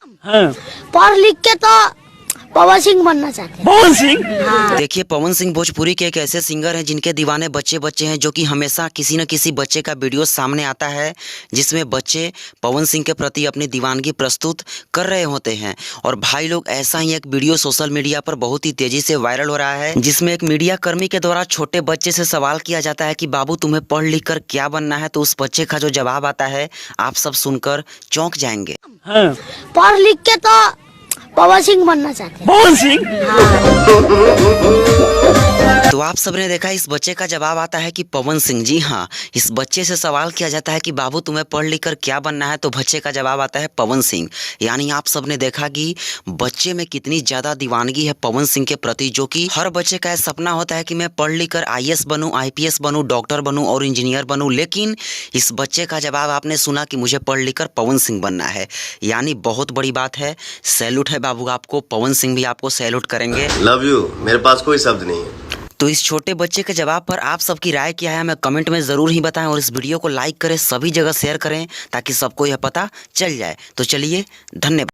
हाँ। पढ़ लिख के तो पवन सिंह बनना चाहते हैं। पवन सिंह। देखिए, पवन सिंह भोजपुरी के एक ऐसे सिंगर हैं जिनके दीवाने बच्चे बच्चे हैं, जो कि हमेशा किसी न किसी बच्चे का वीडियो सामने आता है जिसमें बच्चे पवन सिंह के प्रति अपनी दीवानगी प्रस्तुत कर रहे होते हैं। और भाई लोग, ऐसा ही एक वीडियो सोशल मीडिया पर बहुत ही तेजी से वायरल हो रहा है, जिसमें एक मीडिया कर्मी के द्वारा छोटे बच्चे से सवाल किया जाता है कि बाबू तुम्हें पढ़ लिख कर क्या बनना है। तो उस बच्चे का जो जवाब आता है, आप सब सुनकर चौंक जाएंगे। हाँ। पढ़ लिख के तो पवन सिंह बनना चाहते हैं। पवन सिंह। तो आप सबने देखा, इस बच्चे का जवाब आता है कि पवन सिंह। जी हाँ, इस बच्चे से सवाल किया जाता है कि बाबू तुम्हें पढ़ लिख कर क्या बनना है, तो बच्चे का जवाब आता है पवन सिंह। यानी आप सबने देखा कि बच्चे में कितनी ज़्यादा दीवानगी है पवन सिंह के प्रति, जो कि हर बच्चे का सपना होता है कि मैं पढ़ लिख कर IAS बनूँ, IPS बनूँ, डॉक्टर बनूँ और इंजीनियर बनूँ। लेकिन इस बच्चे का जवाब आपने सुना कि मुझे पढ़ लिख कर पवन सिंह बनना है। यानी बहुत बड़ी बात है। सैल्यूट है बाबू आपको, पवन सिंह भी आपको सैल्यूट करेंगे। लव यू, मेरे पास कोई शब्द नहीं है। तो इस छोटे बच्चे के जवाब पर आप सबकी राय क्या है, हमें कमेंट में ज़रूर ही बताएं। और इस वीडियो को लाइक करें, सभी जगह शेयर करें, ताकि सबको यह पता चल जाए। तो चलिए, धन्यवाद।